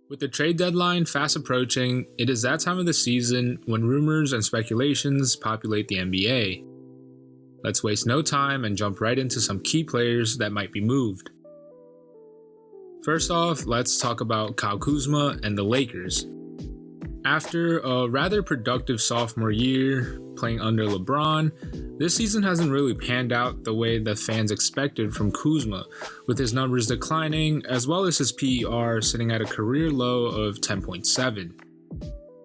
With the trade deadline fast approaching, it is that time of the season when rumors and speculations populate the NBA. Let's waste no time and jump right into some key players that might be moved. First off, let's talk about Kyle Kuzma and the Lakers. After a rather productive sophomore year playing under LeBron, this season hasn't really panned out the way the fans expected from Kuzma, with his numbers declining as well as his PER sitting at a career low of 10.7.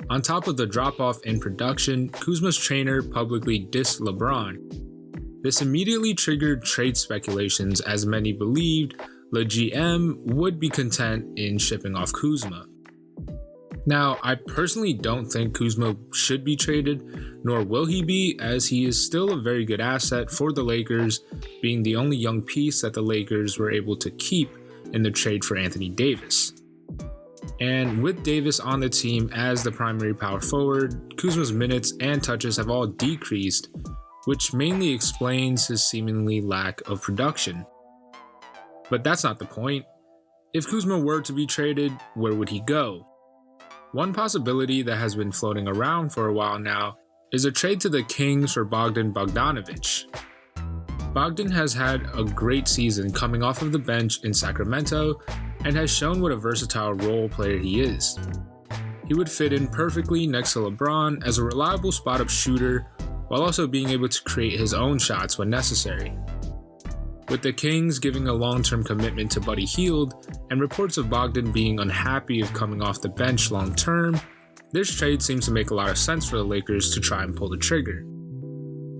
On top of the drop-off in production, Kuzma's trainer publicly dissed LeBron. This immediately triggered trade speculations as many believed the GM would be content in shipping off Kuzma. Now, I personally don't think Kuzma should be traded, nor will he be, as he is still a very good asset for the Lakers, being the only young piece that the Lakers were able to keep in the trade for Anthony Davis. And with Davis on the team as the primary power forward, Kuzma's minutes and touches have all decreased, which mainly explains his seemingly lack of production. But that's not the point. If Kuzma were to be traded, where would he go? One possibility that has been floating around for a while now is a trade to the Kings for Bogdan Bogdanovic. Bogdan has had a great season coming off of the bench in Sacramento and has shown what a versatile role player he is. He would fit in perfectly next to LeBron as a reliable spot-up shooter while also being able to create his own shots when necessary. With the Kings giving a long-term commitment to Buddy Hield and reports of Bogdan being unhappy of coming off the bench long-term, this trade seems to make a lot of sense for the Lakers to try and pull the trigger.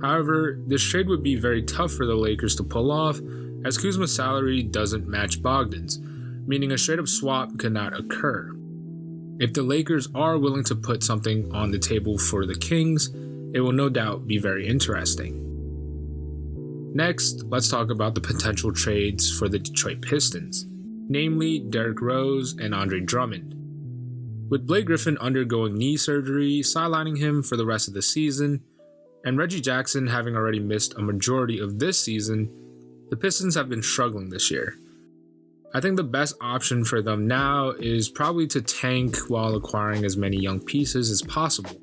However, this trade would be very tough for the Lakers to pull off as Kuzma's salary doesn't match Bogdan's, meaning a straight-up swap could not occur. If the Lakers are willing to put something on the table for the Kings, it will no doubt be very interesting. Next, let's talk about the potential trades for the Detroit Pistons, namely Derrick Rose and Andre Drummond. With Blake Griffin undergoing knee surgery, sidelining him for the rest of the season, and Reggie Jackson having already missed a majority of this season, the Pistons have been struggling this year. I think the best option for them now is probably to tank while acquiring as many young pieces as possible.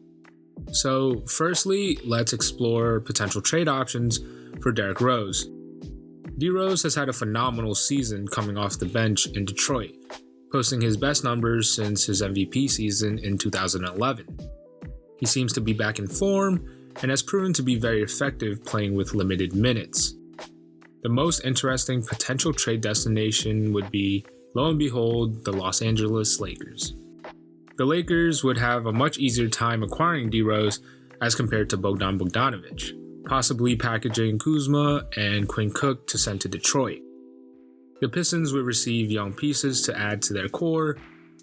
So firstly, let's explore potential trade options for Derrick Rose. D-Rose has had a phenomenal season coming off the bench in Detroit, posting his best numbers since his MVP season in 2011. He seems to be back in form and has proven to be very effective playing with limited minutes. The most interesting potential trade destination would be, lo and behold, the Los Angeles Lakers. The Lakers would have a much easier time acquiring D-Rose as compared to Bogdan Bogdanovic, possibly packaging Kuzma and Quinn Cook to send to Detroit. The Pistons would receive young pieces to add to their core,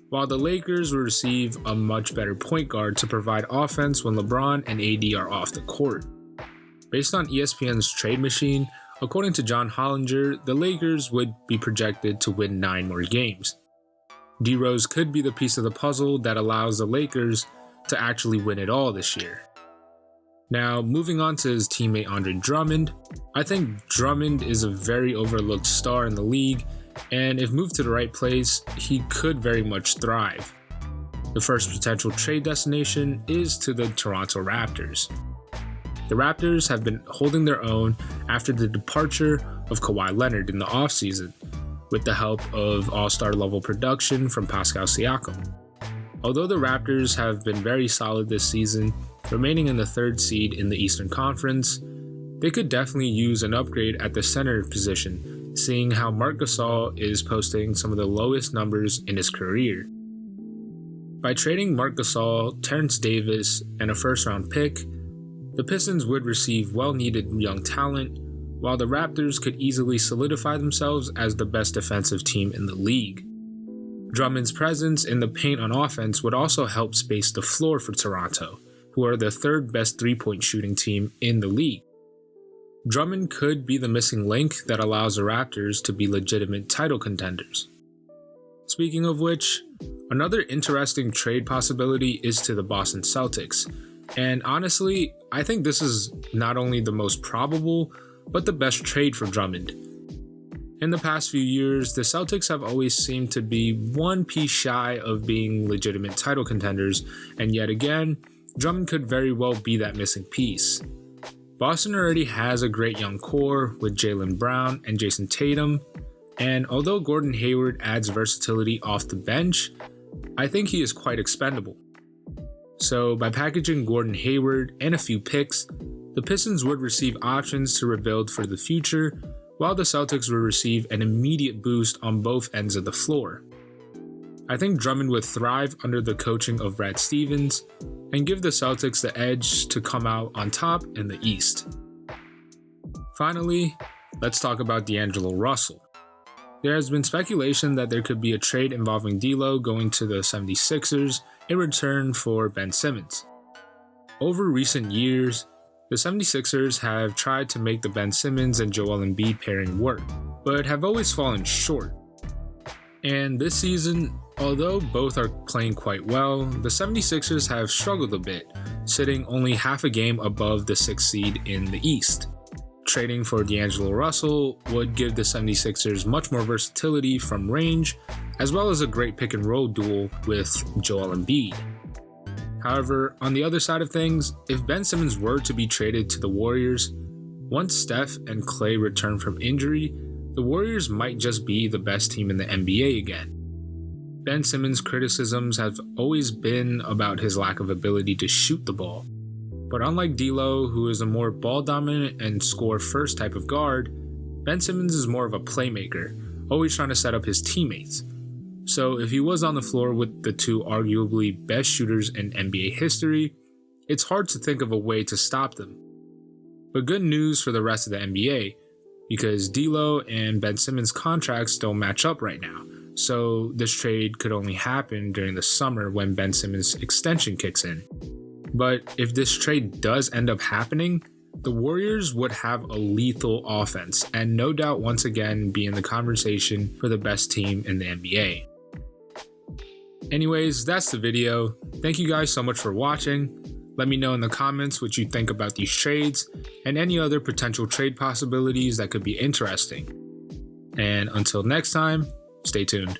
while the Lakers would receive a much better point guard to provide offense when LeBron and AD are off the court. Based on ESPN's Trade Machine, according to John Hollinger, the Lakers would be projected to win 9 more games. D-Rose could be the piece of the puzzle that allows the Lakers to actually win it all this year. Now, moving on to his teammate Andre Drummond, I think Drummond is a very overlooked star in the league, and if moved to the right place, he could very much thrive. The first potential trade destination is to the Toronto Raptors. The Raptors have been holding their own after the departure of Kawhi Leonard in the offseason, with the help of all-star level production from Pascal Siakam. Although the Raptors have been very solid this season, remaining in the 3rd seed in the Eastern Conference, they could definitely use an upgrade at the center position, seeing how Marc Gasol is posting some of the lowest numbers in his career. By trading Marc Gasol, Terrence Davis, and a first-round pick, the Pistons would receive well-needed young talent, while the Raptors could easily solidify themselves as the best defensive team in the league. Drummond's presence in the paint on offense would also help space the floor for Toronto, who are the 3rd best three-point shooting team in the league. Drummond could be the missing link that allows the Raptors to be legitimate title contenders. Speaking of which, another interesting trade possibility is to the Boston Celtics, and honestly, I think this is not only the most probable, but the best trade for Drummond. In the past few years, the Celtics have always seemed to be one piece shy of being legitimate title contenders, and yet again, Drummond could very well be that missing piece. Boston already has a great young core with Jaylen Brown and Jason Tatum, and although Gordon Hayward adds versatility off the bench, I think he is quite expendable. So by packaging Gordon Hayward and a few picks, the Pistons would receive options to rebuild for the future, while the Celtics would receive an immediate boost on both ends of the floor. I think Drummond would thrive under the coaching of Brad Stevens and give the Celtics the edge to come out on top in the East. Finally, let's talk about D'Angelo Russell. There has been speculation that there could be a trade involving D'Lo going to the 76ers in return for Ben Simmons. Over recent years, the 76ers have tried to make the Ben Simmons and Joel Embiid pairing work, but have always fallen short. And this season, although both are playing quite well, the 76ers have struggled a bit, sitting only half a game above the 6th seed in the East. Trading for D'Angelo Russell would give the 76ers much more versatility from range, as well as a great pick and roll duel with Joel Embiid. However, on the other side of things, if Ben Simmons were to be traded to the Warriors, once Steph and Klay return from injury, the Warriors might just be the best team in the NBA again. Ben Simmons' criticisms have always been about his lack of ability to shoot the ball. But unlike D'Lo, who is a more ball-dominant and score-first type of guard, Ben Simmons is more of a playmaker, always trying to set up his teammates. So if he was on the floor with the two arguably best shooters in NBA history, it's hard to think of a way to stop them. But good news for the rest of the NBA, because D'Lo and Ben Simmons' contracts don't match up right now, so this trade could only happen during the summer when Ben Simmons' extension kicks in. But if this trade does end up happening, the Warriors would have a lethal offense and no doubt once again be in the conversation for the best team in the NBA. Anyways, that's the video. Thank you guys so much for watching. Let me know in the comments what you think about these trades and any other potential trade possibilities that could be interesting. And until next time, stay tuned.